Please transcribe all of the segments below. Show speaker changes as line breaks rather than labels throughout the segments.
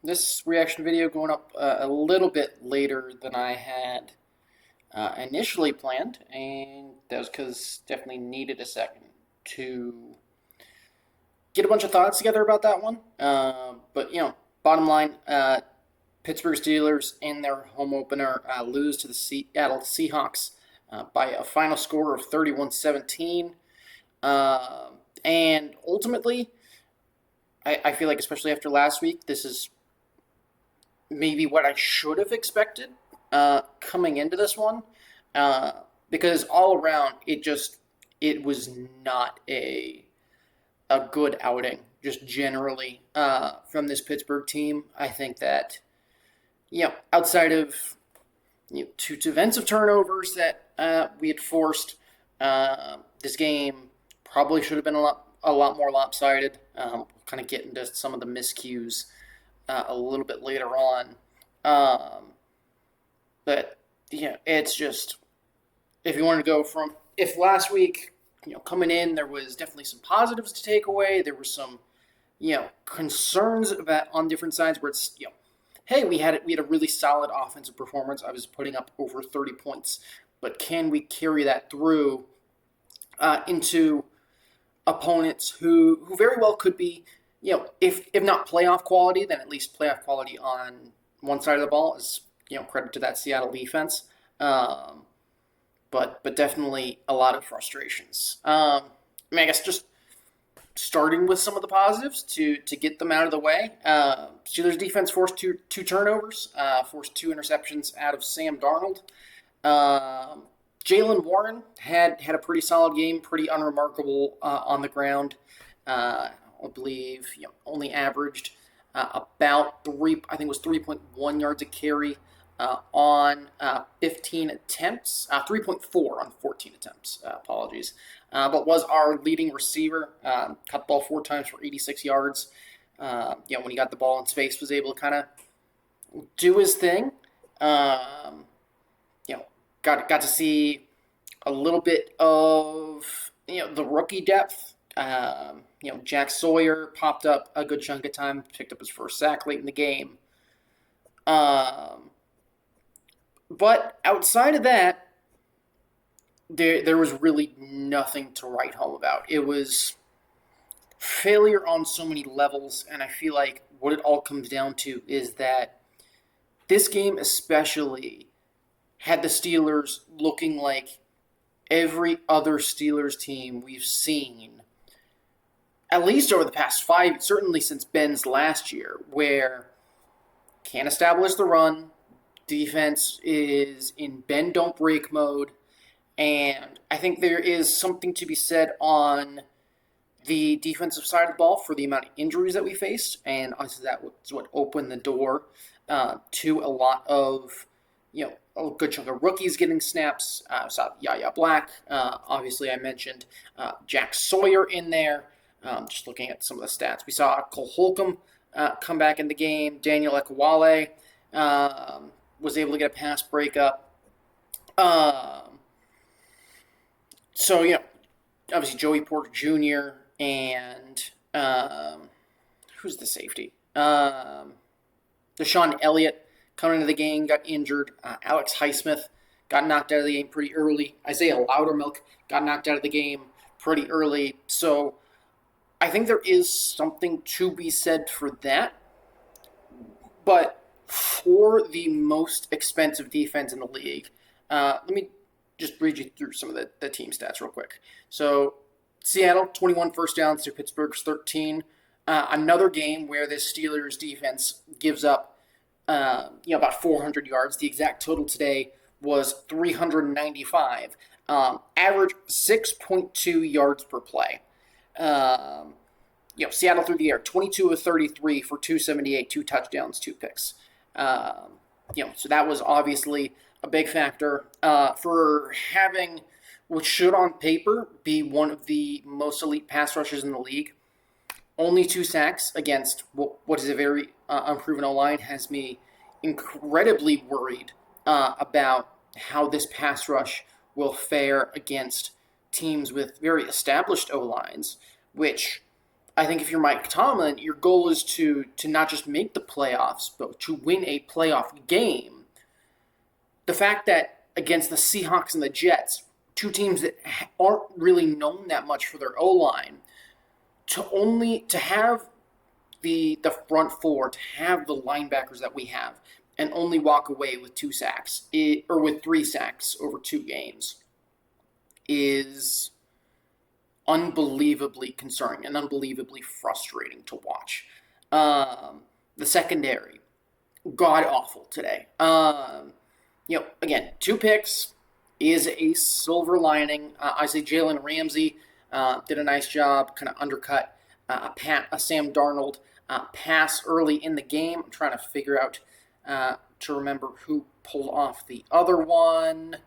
This reaction video going up a little bit later than I had initially planned, and that was because definitely needed a second to get a bunch of thoughts together about that one. But bottom line, Pittsburgh Steelers in their home opener lose to the Seattle Seahawks by a final score of 31-17. And ultimately, I feel like, especially after last week, this is maybe what I should have expected coming into this one, because all around it was not a good outing just generally from this Pittsburgh team. I think that outside of two defensive turnovers that we had forced, this game probably should have been a lot more lopsided. We'll kind of get into some of the miscues a little bit later on. But it's just, if you want to go from, if last week, coming in, there was definitely some positives to take away. There were some, concerns about on different sides where it's, hey, we had a really solid offensive performance. I was putting up over 30 points, but can we carry that through into opponents who very well could be, if not playoff quality, then at least playoff quality on one side of the ball is, credit to that Seattle defense. But definitely a lot of frustrations. I guess just starting with some of the positives to get them out of the way. Steelers defense forced two turnovers, forced two interceptions out of Sam Darnold. Jalen Warren had a pretty solid game, pretty unremarkable on the ground. I believe only averaged about I think it was 3.1 yards a carry on 15 attempts, 3.4 on 14 attempts. Apologies, but was our leading receiver. Caught the ball 4 times for 86 yards. When he got the ball in space, was able to kind of do his thing. Got to see a little bit of the rookie depth. Jack Sawyer popped up a good chunk of time, picked up his first sack late in the game. But outside of that, there was really nothing to write home about. It was failure on so many levels, and I feel like what it all comes down to is that this game especially had the Steelers looking like every other Steelers team we've seen, at least over the past 5, certainly since Ben's last year, where can't establish the run, defense is in bend don't break mode, and I think there is something to be said on the defensive side of the ball for the amount of injuries that we faced, and honestly that was what opened the door to a lot of a good chunk of rookies getting snaps. Saw Yaya Black, obviously I mentioned Jack Sawyer in there. Just looking at some of the stats, we saw Cole Holcomb come back in the game. Daniel Ekuwale was able to get a pass breakup. Obviously Joey Porter Jr. and who's the safety? Deshaun Elliott coming into the game, got injured. Alex Highsmith got knocked out of the game pretty early. Isaiah Loudermilk got knocked out of the game pretty early. So I think there is something to be said for that. But for the most expensive defense in the league, let me just read you through some of the team stats real quick. So Seattle, 21 first downs to Pittsburgh's 13. Another game where the Steelers defense gives up about 400 yards. The exact total today was 395. Average 6.2 yards per play. Seattle through the air, 22 of 33 for 278, 2 touchdowns, 2 picks. So that was obviously a big factor for having what should on paper be one of the most elite pass rushers in the league. Only 2 sacks against what is a very unproven O-line has me incredibly worried about how this pass rush will fare against teams with very established O-lines, which I think if you're Mike Tomlin, your goal is to not just make the playoffs, but to win a playoff game. The fact that against the Seahawks and the Jets, two teams that aren't really known that much for their O line, to have the front four, to have the linebackers that we have, and only walk away with 2 sacks, or with 3 sacks over 2 games, is unbelievably concerning and unbelievably frustrating to watch. The secondary, god awful today. Again, 2 picks is a silver lining. I say Jalen Ramsey did a nice job, kind of undercut a Sam Darnold pass early in the game. I'm trying to figure out to remember who pulled off the other one.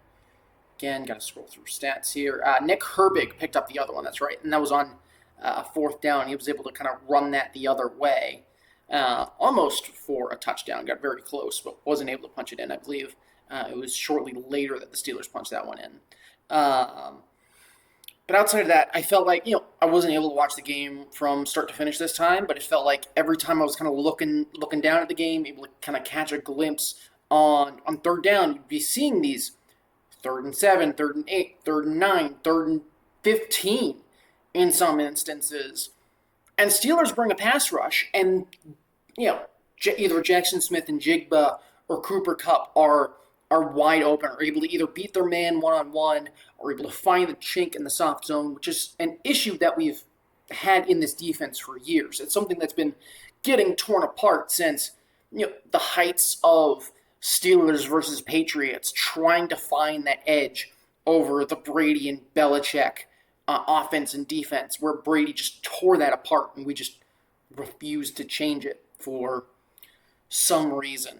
Again, got to scroll through stats here. Nick Herbig picked up the other one, that's right. And that was on 4th down. He was able to kind of run that the other way. Almost for a touchdown. Got very close, but wasn't able to punch it in, I believe. It was shortly later that the Steelers punched that one in. But outside of that, I felt like, I wasn't able to watch the game from start to finish this time, but it felt like every time I was kind of looking down at the game, able to kind of catch a glimpse on 3rd down, you'd be seeing these 3rd and 7, 3rd and 8, 3rd and 9, 3rd and 15 in some instances. And Steelers bring a pass rush, and, either Jackson Smith and Jigba or Cooper Kupp are wide open, are able to either beat their man one-on-one or able to find the chink in the soft zone, which is an issue that we've had in this defense for years. It's something that's been getting torn apart since, the heights of Steelers versus Patriots, trying to find that edge over the Brady and Belichick offense and defense, where Brady just tore that apart and we just refused to change it for some reason.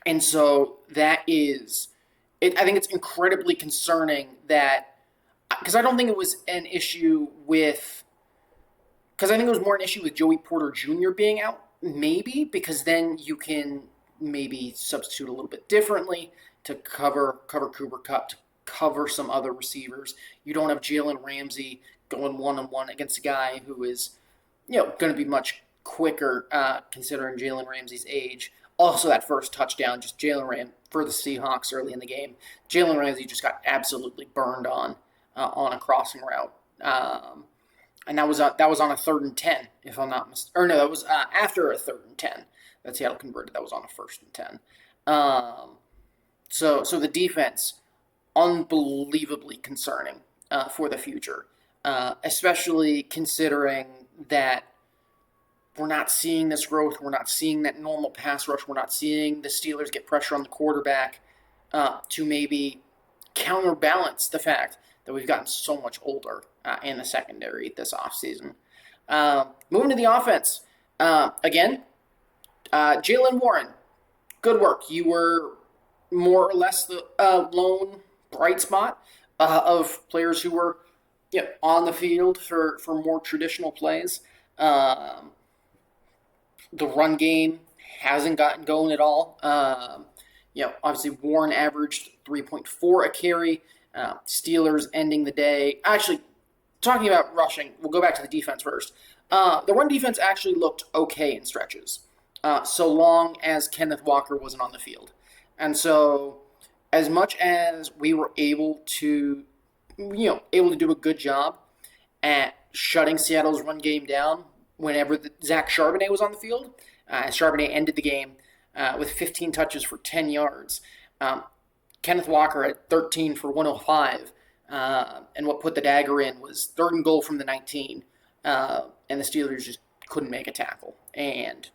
And so that is, I think it's incredibly concerning that, because I don't think it was an issue with, because I think it was more an issue with Joey Porter Jr. being out, maybe, because then you can maybe substitute a little bit differently to cover Cooper Kupp, to cover some other receivers. You don't have Jalen Ramsey going one-on-one against a guy who is, going to be much quicker considering Jalen Ramsey's age. Also, that first touchdown, just Jalen Ramsey for the Seahawks early in the game. Jalen Ramsey just got absolutely burned on a crossing route, and that was on a 3rd and 10, if I'm not mistaken. Or no, that was after a 3rd and 10 that Seattle converted. That was on a 1st and 10. So the defense, unbelievably concerning for the future, especially considering that we're not seeing this growth. We're not seeing that normal pass rush. We're not seeing the Steelers get pressure on the quarterback to maybe counterbalance the fact that we've gotten so much older in the secondary this offseason. Moving to the offense. Again, Jaylen Warren, good work. You were more or less the lone bright spot of players who were on the field for more traditional plays. The run game hasn't gotten going at all. Obviously Warren averaged 3.4 a carry. Steelers ending the day. Actually, talking about rushing, we'll go back to the defense first. The run defense actually looked okay in stretches, so long as Kenneth Walker wasn't on the field. And so, as much as we were able to do a good job at shutting Seattle's run game down whenever Zach Charbonnet was on the field, Charbonnet ended the game with 15 touches for 10 yards. Kenneth Walker at 13 for 105, and what put the dagger in was 3rd and goal from the 19, and the Steelers just couldn't make a tackle. And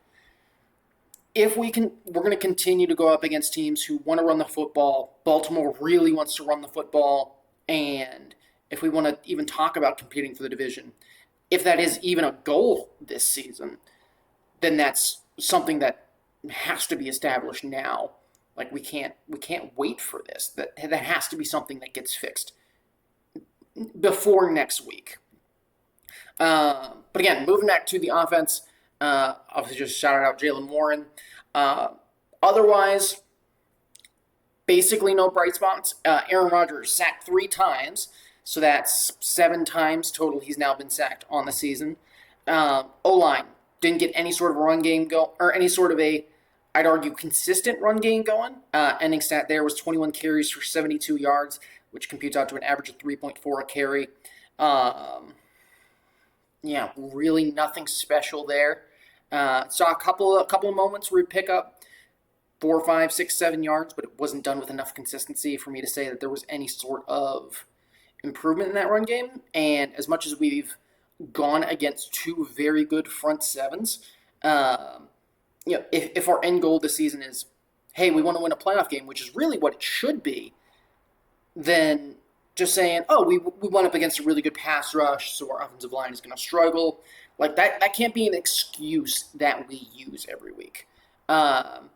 if we're going to continue to go up against teams who want to run the football. Baltimore really wants to run the football, and if we want to even talk about competing for the division, if that is even a goal this season, then that's something that has to be established now. Like we can't wait for this. That has to be something that gets fixed before next week. But again, moving back to the offense, obviously just shouted out Jaylen Warren. Otherwise, basically no bright spots. Aaron Rodgers sacked 3 times. So that's 7 times total he's now been sacked on the season. O-line didn't get any sort of run game go or any sort of a, I'd argue, consistent run game going. Ending stat there was 21 carries for 72 yards, which computes out to an average of 3.4 a carry. Um, yeah, really nothing special there. Saw a couple of moments where we pick up 4, 5, 6, 7 yards, but it wasn't done with enough consistency for me to say that there was any sort of improvement in that run game. And as much as we've gone against two very good front sevens, um, if our end goal this season is, hey, we want to win a playoff game, which is really what it should be, then just saying, oh, we went up against a really good pass rush, so our offensive line is going to struggle. Like that can't be an excuse that we use every week. Um,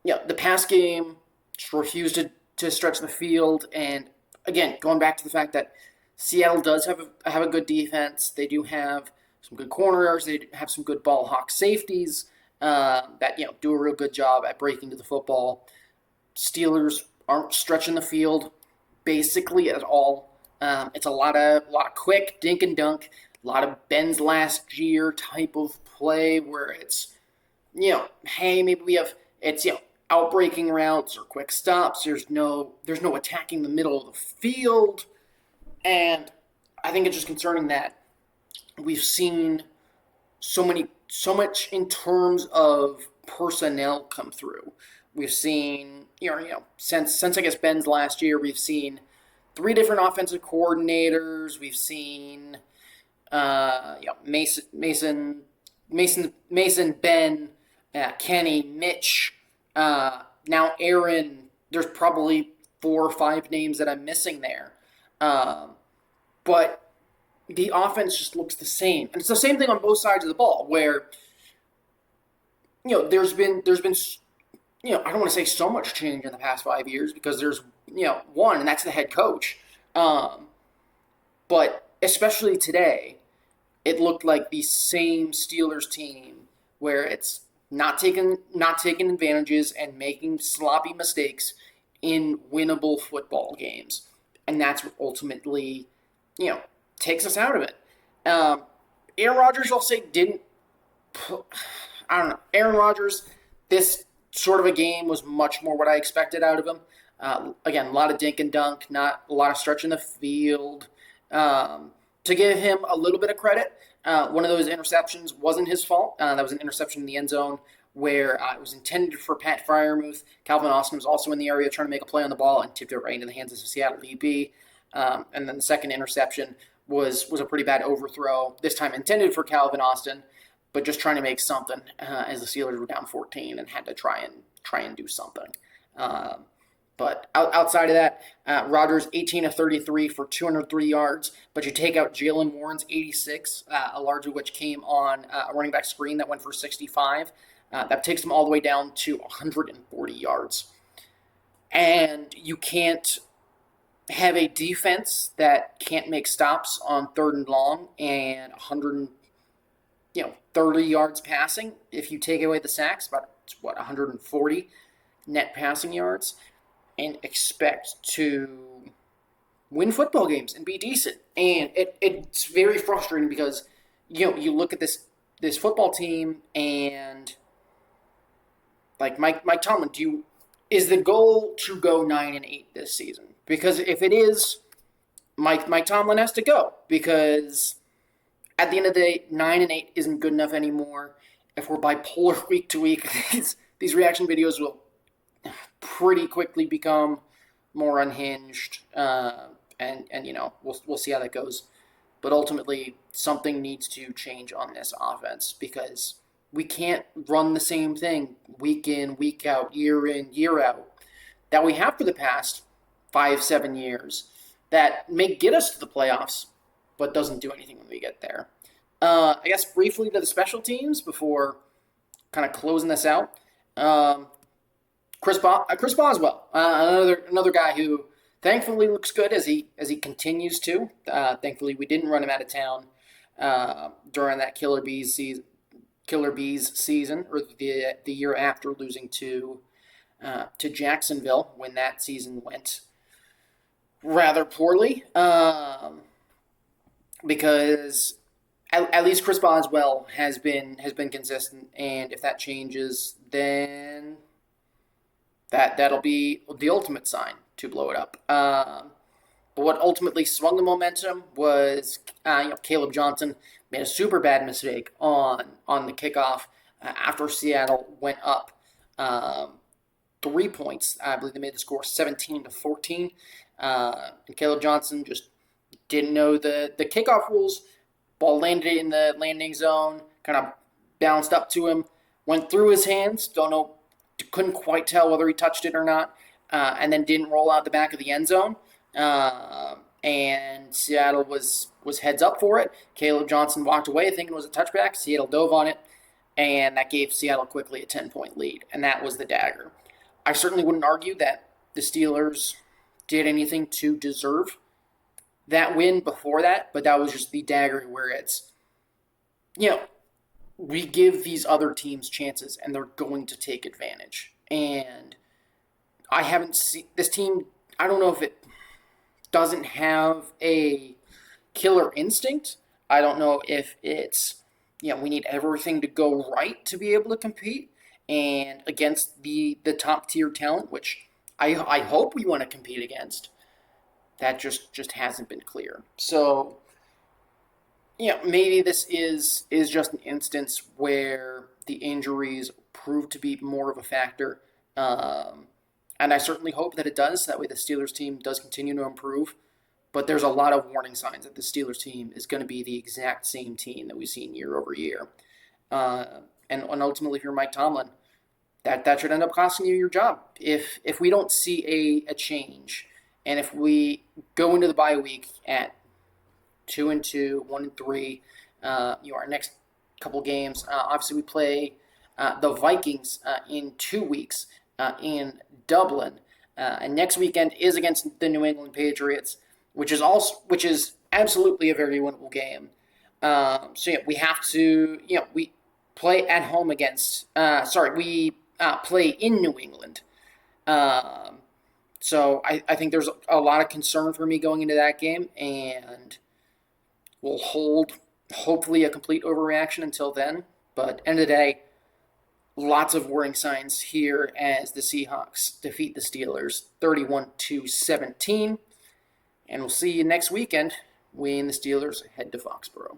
the pass game just refused to stretch the field, and again, going back to the fact that Seattle does have a good defense. They do have some good corners. They have some good ball hawk safeties that do a real good job at breaking to the football. Steelers aren't stretching the field basically at all. It's a lot of quick dink and dunk, a lot of Ben's last year type of play where it's hey, maybe we have it's outbreaking routes or quick stops. There's no attacking the middle of the field, and I think it's just concerning that we've seen so much in terms of personnel come through. We've seen, since I guess Ben's last year, we've seen 3 different offensive coordinators. We've seen, Mason, Ben, Kenny, Mitch, now Aaron. There's probably 4 or 5 names that I'm missing there, but the offense just looks the same, and it's the same thing on both sides of the ball. Where there's been I don't want to say so much change in the past 5 years because there's one, and that's the head coach. But especially today, it looked like the same Steelers team where it's not taking advantages and making sloppy mistakes in winnable football games, and that's what ultimately takes us out of it. Aaron Rodgers, I'll say, didn't. I don't know. Aaron Rodgers, this sort of a game was much more what I expected out of him. Again, a lot of dink and dunk, not a lot of stretch in the field. To give him a little bit of credit, one of those interceptions wasn't his fault. That was an interception in the end zone where it was intended for Pat Freiermuth. Calvin Austin was also in the area trying to make a play on the ball and tipped it right into the hands of the Seattle DB. And then the second interception was a pretty bad overthrow, this time intended for Calvin Austin, but just trying to make something as the Steelers were down 14 and had to try and do something. But outside of that, Rodgers 18 of 33 for 203 yards. But you take out Jalen Warren's 86, a large of which came on a running back screen that went for 65. That takes him all the way down to 140 yards. And you can't have a defense that can't make stops on 3rd and long and 30 yards passing. If you take away the sacks, about 140 net passing yards, and expect to win football games and be decent. And it's very frustrating because you look at this football team and like Mike Tomlin, is the goal to go 9-8 this season? Because if it is, Mike Tomlin has to go, because at the end of the day, 9-8 isn't good enough anymore. If we're bipolar week to week, these reaction videos will pretty quickly become more unhinged, and we'll see how that goes. But ultimately, something needs to change on this offense because we can't run the same thing week in, week out, year in, year out that we have for the past 5-7 years that may get us to the playoffs, but doesn't do anything when we get there. I guess briefly to the special teams before kind of closing this out. Chris Boswell, another guy who thankfully looks good as he continues to. Thankfully, we didn't run him out of town during that Killer Bees season, or the year after losing to Jacksonville when that season went rather poorly, because at least Chris Boswell has been consistent, and if that changes, then that'll be the ultimate sign to blow it up. But what ultimately swung the momentum was Caleb Johnson made a super bad mistake on the kickoff after Seattle went up 3 points. I believe they made the score 17-14. And Caleb Johnson just didn't know the kickoff rules. Ball landed in the landing zone, kind of bounced up to him, went through his hands. Don't know, couldn't quite tell whether he touched it or not, and then didn't roll out the back of the end zone. And Seattle was heads up for it. Caleb Johnson walked away thinking it was a touchback. Seattle dove on it, and that gave Seattle quickly a 10-point lead, and that was the dagger. I certainly wouldn't argue that the Steelers did anything to deserve that win before that, but that was just the dagger where it's, you know, we give these other teams chances and they're going to take advantage. And I haven't seen this team, I don't know if it doesn't have a killer instinct. I don't know if it's, we need everything to go right to be able to compete and against the top tier talent, which I hope we want to compete against. That just hasn't been clear. So, maybe this is just an instance where the injuries prove to be more of a factor. And I certainly hope that it does. That way the Steelers team does continue to improve. But there's a lot of warning signs that the Steelers team is going to be the exact same team that we've seen year over year. And ultimately, if you're Mike Tomlin, that should end up costing you your job. If we don't see a change, and if we go into the bye week at 2-2, 1-3, our next couple games, obviously we play the Vikings in 2 weeks in Dublin, and next weekend is against the New England Patriots, which is absolutely a very winnable game. We have to, we play at home against. We play in New England. So I think there's a lot of concern for me going into that game, and we'll hold hopefully a complete overreaction until then. But end of the day, lots of warning signs here as the Seahawks defeat the Steelers 31-17. And we'll see you next weekend when the Steelers head to Foxborough.